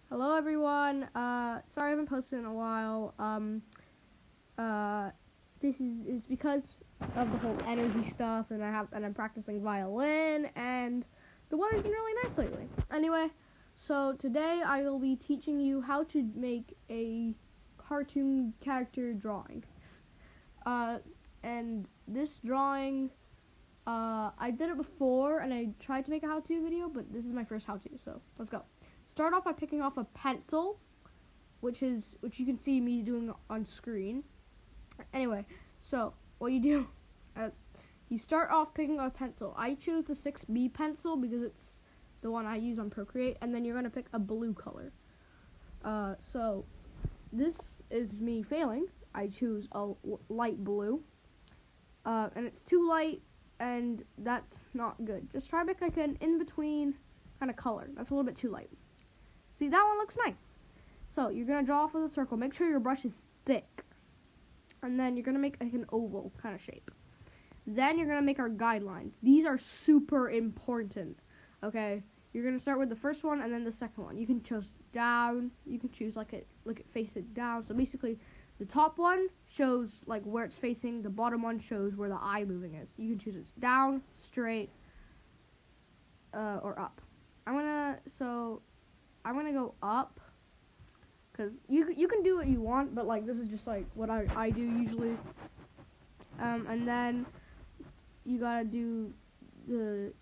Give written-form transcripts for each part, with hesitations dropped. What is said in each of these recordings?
Hello everyone. Sorry I haven't posted in a while. This is because of the whole energy stuff, and I'm practicing violin, and the weather's been really nice lately. Anyway, so today I will be teaching you how to make a cartoon character drawing. And this drawing, I did it before, and I tried to make a how-to video, but this is my first how-to, so let's go. Start off by picking off a pencil, which you can see me doing on screen. Anyway, so what you do, you start off picking a pencil. I choose the 6B pencil because it's the one I use on Procreate, and then you're gonna pick a blue color. So this is me failing. I choose a light blue, and it's too light, and that's not good. Just try to pick like an in-between kind of color. That's a little bit too light. See, that one looks nice. So you're going to draw off with a circle. Make sure your brush is thick. And then you're going to make like an oval kind of shape. Then you're going to make our guidelines. These are super important. Okay? You're going to start with the first one and then the second one. You can choose down. You can choose like it face it down. So basically, the top one shows like where it's facing. The bottom one shows where the eye moving is. You can choose it down, straight, or up. I'm gonna go up, because you can do what you want, but like this is just like what I do usually. And then you gotta do the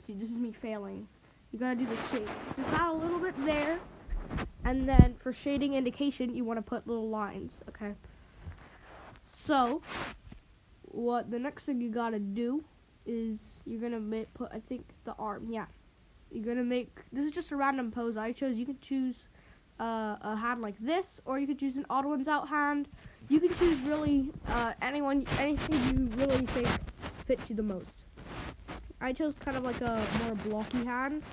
see, this is me failing. You gotta do the shade. Just add a little bit there, and then for shading indication, you want to put little lines. Okay. So what the next thing you gotta do is you're gonna put, I think, the arm. Yeah. You're gonna make, this is just a random pose I chose. You can choose a hand like this, or you could choose an odd ones out hand. You can choose really anything you really think fits you the most. I chose kind of like a more blocky hand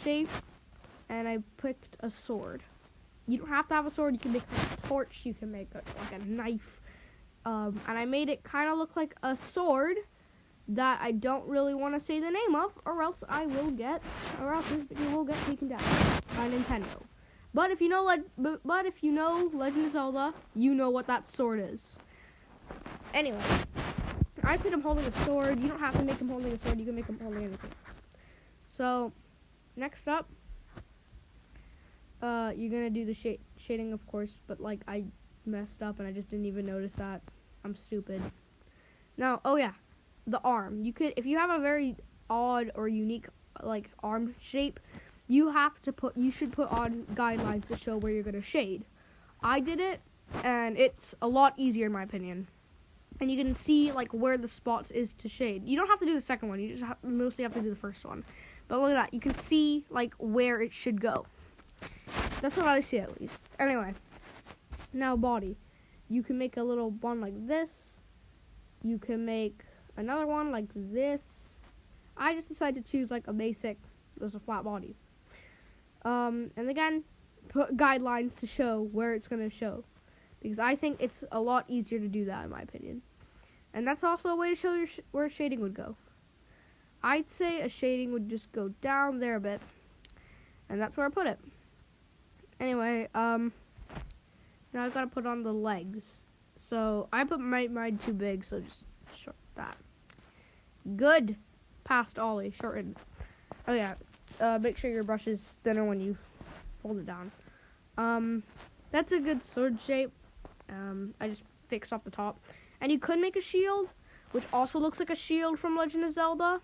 shape, and I picked a sword. You don't have to have a sword. You can make a torch. You can make like a knife, and I made it kind of look like a sword that I don't really want to say the name of, or else this video will get taken down by Nintendo. But if you know Legend of Zelda, you know what that sword is. Anyway, I put him holding a sword. You don't have to make him holding a sword. You can make him holding anything else. So next up, you're gonna do the shading, of course. But like I messed up and I just didn't even notice that. I'm stupid. Now, oh yeah. The arm. You could, if you have a very odd or unique like arm shape, you should put on guidelines to show where you're gonna shade. I did it, and it's a lot easier in my opinion. And you can see like where the spots is to shade. You don't have to do the second one. You just mostly have to do the first one. But look at that. You can see like where it should go. That's what I see at least. Anyway, now body. You can make a little one like this. You can make another one like this. I just decided to choose like a basic, there's a flat body. And again, put guidelines to show where it's going to show, because I think it's a lot easier to do that in my opinion. And that's also a way to show where shading would go. I'd say a shading would just go down there a bit, and that's where I put it. Anyway, now I've got to put on the legs. So I put mine too big, so just short that. Good. Past Ollie. Shortened. Oh yeah. Make sure your brush is thinner when you hold it down. That's a good sword shape. I just fixed off the top. And you could make a shield, which also looks like a shield from Legend of Zelda,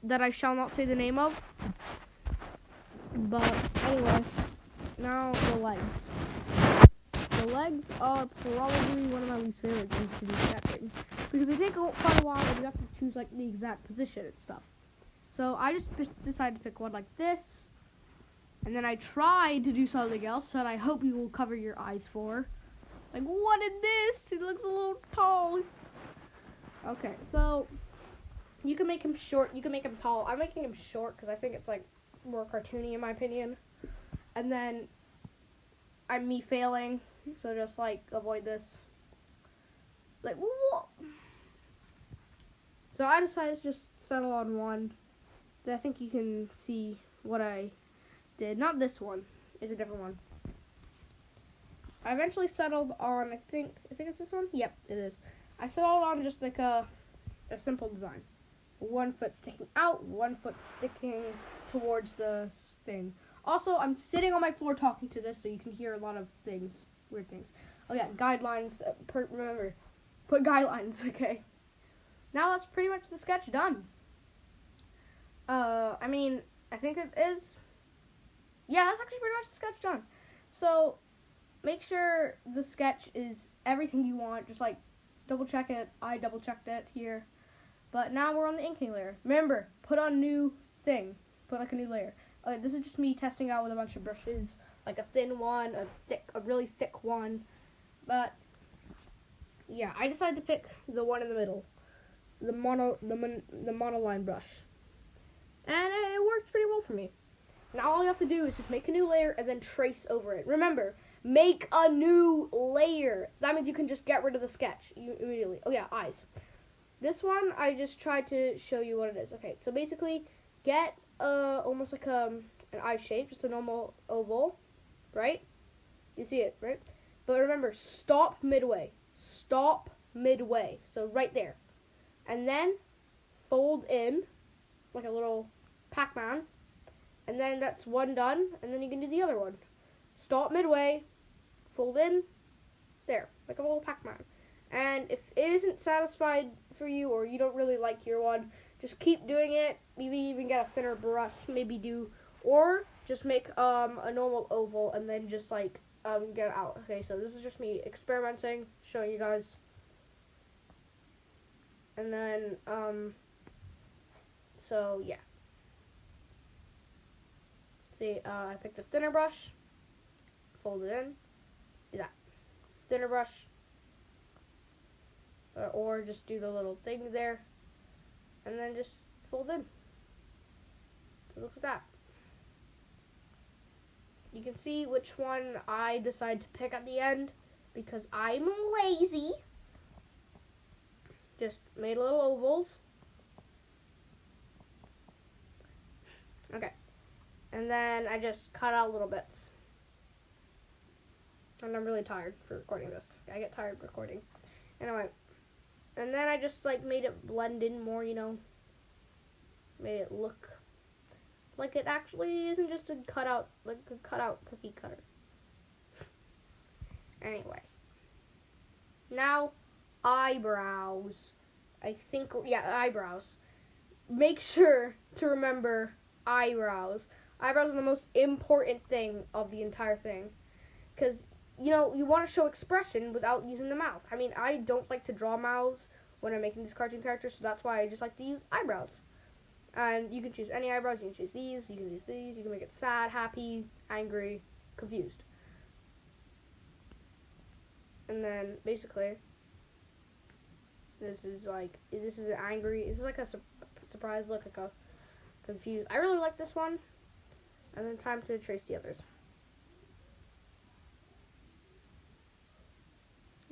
that I shall not say the name of. But anyway, now the legs. The legs are probably one of my least favorite things to do sketching, because they take quite a while and you have to choose like the exact position and stuff. So I just decided to pick one like this, and then I tried to do something else that I hope you will cover your eyes for. Like, what is this? It looks a little tall. Okay, so you can make him short, you can make him tall. I'm making him short because I think it's like more cartoony in my opinion. And then I'm me failing. So just like avoid this. Like, whoa. So I decided to just settle on one. I think you can see what I did. Not this one. It's a different one. I eventually settled on, I think it's this one? Yep, it is. I settled on just like a simple design. 1 foot sticking out, 1 foot sticking towards the thing. Also, I'm sitting on my floor talking to this, so you can hear a lot of things, weird things. Oh yeah, guidelines, remember, put guidelines, okay. Now that's pretty much the sketch done. I mean, I think it is. Yeah, that's actually pretty much the sketch done. So, make sure the sketch is everything you want. Just, like, double check it. I double checked it here. But now we're on the inking layer. Remember, put on new thing. Put, like, a new layer. This is just me testing out with a bunch of brushes. Like a thin one, a really thick one. But, yeah, I decided to pick the one in the middle. The monoline brush. And it worked pretty well for me. Now all you have to do is just make a new layer and then trace over it. Remember, make a new layer. That means you can just get rid of the sketch immediately. Oh yeah, eyes. This one, I just tried to show you what it is. Okay, so basically, get almost like an eye shape, just a normal oval, right? You see it, right? But remember, stop midway. Stop midway. So right there. And then fold in like a little Pac-Man. And then that's one done, and then you can do the other one. Stop midway, fold in, there, like a little Pac-Man. And if it isn't satisfied for you, or you don't really like your one, just keep doing it. Maybe even get a thinner brush, or just make a normal oval, and then just like get it out. Okay, so this is just me experimenting, showing you guys. And then, so yeah. See, I picked a thinner brush, fold it in, do that. Thinner brush, or just do the little thing there, and then just fold in. So look at that. You can see which one I decide to pick at the end, because I'm lazy. Just made little ovals. Okay. And then I just cut out little bits. And I'm really tired for recording this. I get tired recording. Anyway. And then I just like made it blend in more, you know. Made it look like it actually isn't just a cutout, like a cutout cookie cutter. Anyway. Now, eyebrows. I think, yeah, eyebrows. Make sure to remember eyebrows. Eyebrows are the most important thing of the entire thing. Because, you know, you want to show expression without using the mouth. I mean, I don't like to draw mouths when I'm making these cartoon characters, so that's why I just like to use eyebrows. And you can choose any eyebrows. You can choose these, you can use these, you can make it sad, happy, angry, confused. And then, basically, this is an angry, this is like a surprise look, like a confused. I really like this one. And then time to trace the others.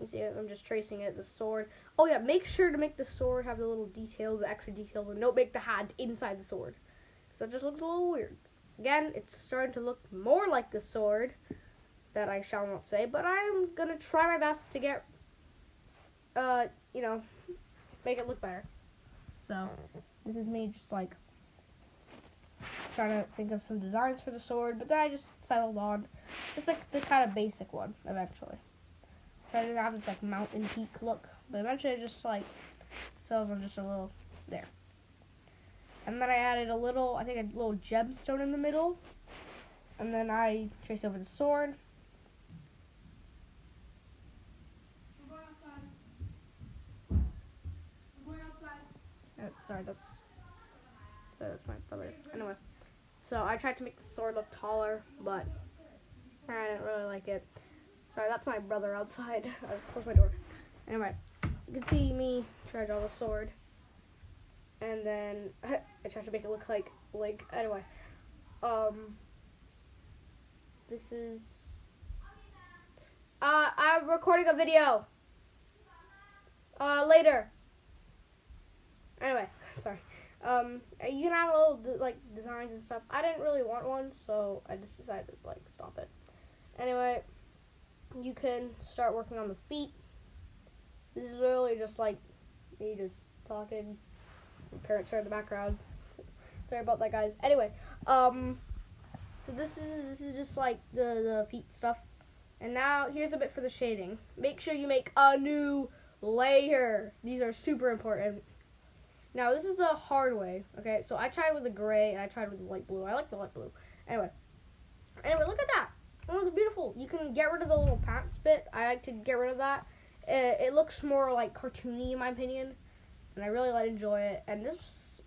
You see, I'm just tracing it, the sword. Oh yeah, make sure to make the sword have the little details, the extra details, and don't make the hand inside the sword. That just looks a little weird. Again, it's starting to look more like the sword, that I shall not say, but I'm gonna try my best to get, you know, make it look better. So, this is me just like trying to think of some designs for the sword, but then I just settled on just like the kind of basic one eventually. Trying to have this like mountain peak look, but eventually I just like settled on just a little there. And then I added a little, I think a little gemstone in the middle, and then I traced over the sword. Oh, sorry, that's my brother. Anyway, so I tried to make the sword look taller, but I didn't really like it. Sorry, that's my brother outside. I closed my door. Anyway, you can see me try to draw the sword, and then I tried to make it look like anyway. This is I'm recording a video. Later. Anyway, sorry. You can have little like designs and stuff. I didn't really want one, so I just decided to like stop it. Anyway, you can start working on the feet. This is really just like me just talking. My parents are in the background. Sorry about that, guys. Anyway, so this is just like the feet stuff. And now here's the bit for the shading. Make sure you make a new layer. These are super important. Now this is the hard way. Okay, so I tried with the gray and I tried with the light blue. I like the light blue. Anyway, look at that. It looks beautiful. You can get rid of the little pants bit. I like to get rid of that. It looks more like cartoony in my opinion, and I really enjoy it. And this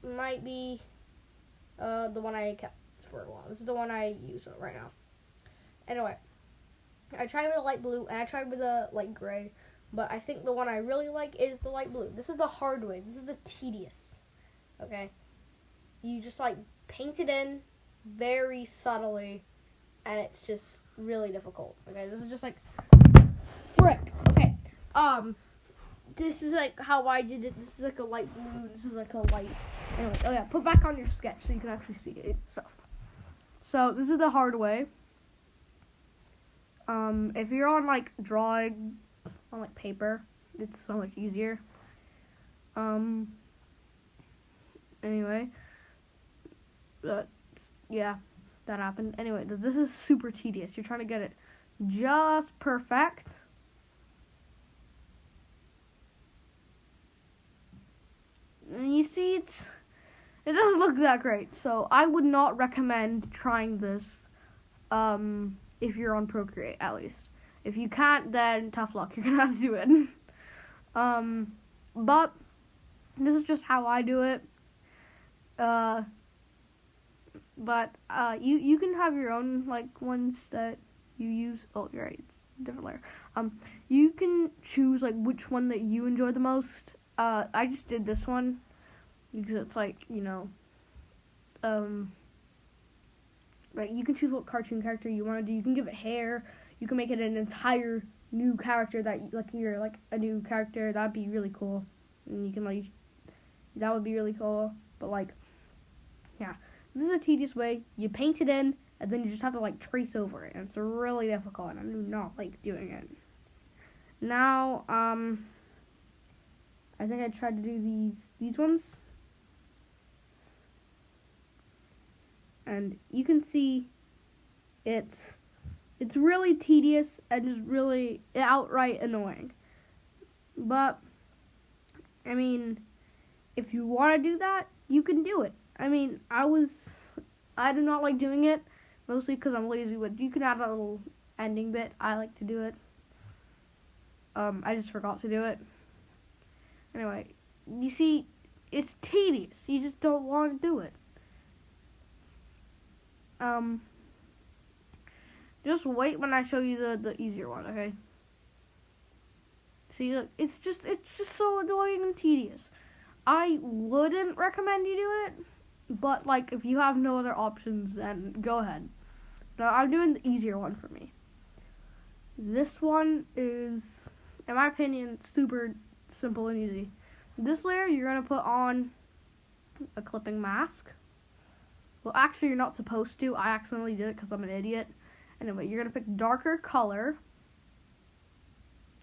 might be the one I kept for a while. This is the one I use right now. Anyway, I tried with the light blue and I tried with the light gray, but I think the one I really like is the light blue. This is the hard way. This is the tedious. Okay, you just like paint it in very subtly, and it's just really difficult. Okay, this is just like frick. Okay, this is like how I did it. This is like a light blue. This is like a light. Anyway, oh yeah, put back on your sketch so you can actually see it. So this is the hard way. If you're on like drawing on like paper, it's so much easier. Anyway, but yeah, that happened. Anyway, this is super tedious. You're trying to get it just perfect. And you see, it doesn't look that great. So I would not recommend trying this. If you're on Procreate, at least. If you can't, then tough luck. You're gonna have to do it. But this is just how I do it. But you can have your own like ones that you use. Oh, you're right. It's a different layer. You can choose like which one that you enjoy the most. I just did this one because it's like, you know, like you can choose what cartoon character you want to do. You can give it hair. You can make it an entire new character that like you're like a new character. That'd be really cool. And you can like that would be really cool. But like, yeah, this is a tedious way. You paint it in, and then you just have to like trace over it, and it's really difficult. And I do not like doing it. Now, I think I tried to do these ones. And you can see it's really tedious and just really outright annoying. But, I mean, if you want to do that, you can do it. I mean, I do not like doing it, mostly because I'm lazy, but you can add a little ending bit. I like to do it. I just forgot to do it. Anyway, you see, it's tedious. You just don't want to do it. Just wait when I show you the easier one, okay? See, look, it's just so annoying and tedious. I wouldn't recommend you do it, but like if you have no other options, then go ahead. Now I'm doing the easier one for me. This one is, in my opinion, super simple and easy. This layer you're gonna put on a clipping mask. Well, actually, you're not supposed to. I accidentally did it because I'm an idiot. Anyway, you're gonna pick darker color,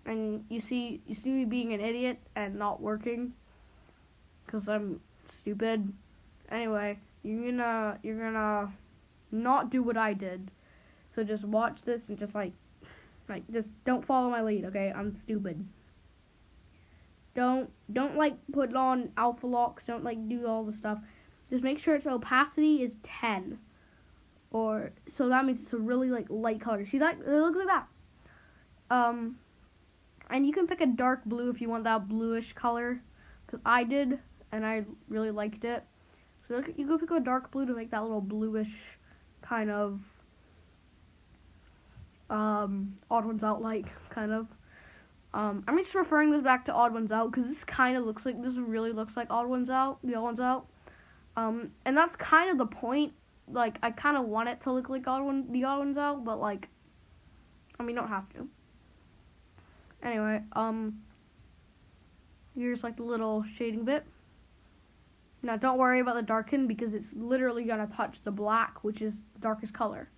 and you see me being an idiot and not working because I'm stupid. Anyway, you're gonna not do what I did. So just watch this and just like just don't follow my lead, okay? I'm stupid. Don't like put on alpha locks. Don't like do all the stuff. Just make sure its opacity is 10. Or so that means it's a really like light color. See that? It looks like that. And you can pick a dark blue if you want that bluish color, because I did and I really liked it. So you go pick a dark blue to make that little bluish kind of Odd Ones Out like kind of. I'm just referring this back to Odd Ones Out because this really looks like Odd Ones Out, the Odd Ones Out. And that's kind of the point. Like, I kind of want it to look like the Odd Ones Out, but like, I mean, you don't have to. Anyway, here's like the little shading bit. Now don't worry about the darken because it's literally gonna touch the black, which is the darkest color.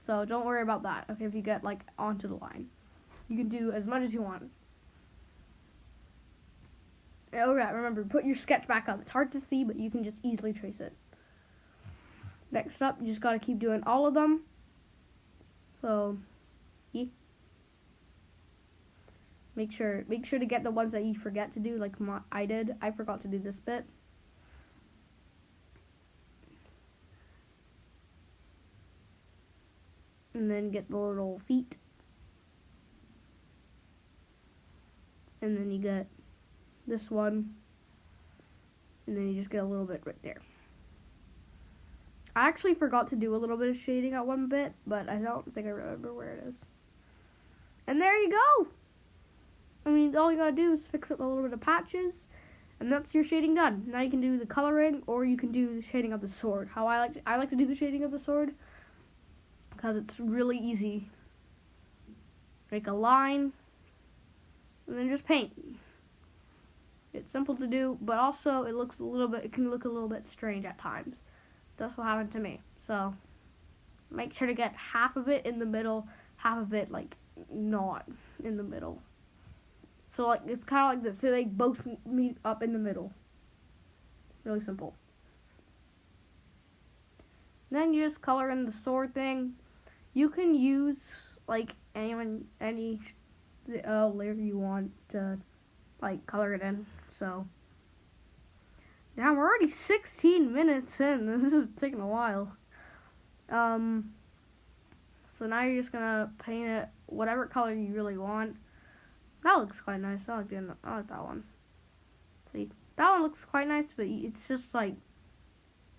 So don't worry about that. Okay, if you get like onto the line, you can do as much as you want. Okay, remember, put your sketch back up. It's hard to see, but you can just easily trace it. Next up, you just gotta keep doing all of them. So, yeah. Make sure to get the ones that you forget to do, like I did. I forgot to do this bit. And then get the little feet. And then you get this one. And then you just get a little bit right there. I actually forgot to do a little bit of shading at one bit, but I don't think I remember where it is. And there you go! I mean, all you gotta do is fix up a little bit of patches, and that's your shading done. Now you can do the coloring, or you can do the shading of the sword. How I like to do the shading of the sword, because it's really easy. Make a line, and then just paint. It's simple to do, but also it can look a little bit strange at times. That's what happened to me. So make sure to get half of it in the middle, half of it like not in the middle. So like it's kind of like this. So they both meet up in the middle. Really simple. Then you just color in the sword thing. You can use like any layer you want to like color it in. So now we're already 16 minutes in. This is taking a while. So now you're just gonna paint it whatever color you really want. That looks quite nice. I like that one. See, that one looks quite nice, but it's just like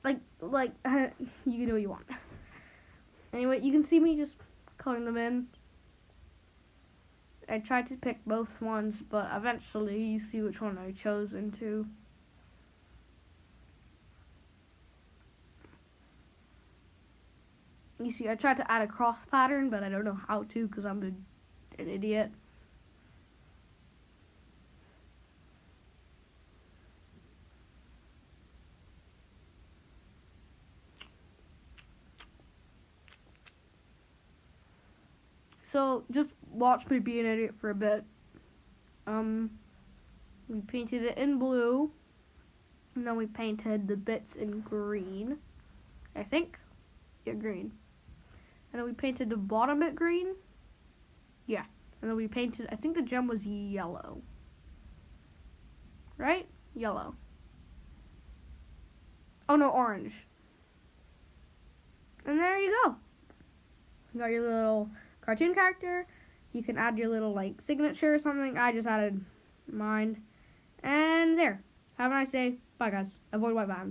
you can do what you want. Anyway, you can see me just coloring them in. I tried to pick both ones, but eventually you see which one I chose into. You see, I tried to add a cross pattern, but I don't know how to because I'm an idiot. So just watch me be an idiot for a bit. We painted it in blue, and then we painted the bits in green. I think, yeah, green. And then we painted the bottom bit green. Yeah, and then we painted. I think the gem was yellow. Right? Yellow. Oh no, orange. And there you go. You got your little cartoon character. You can add your little like signature or something. I just added mine. And there. Have a nice day. Bye guys. Avoid white vans.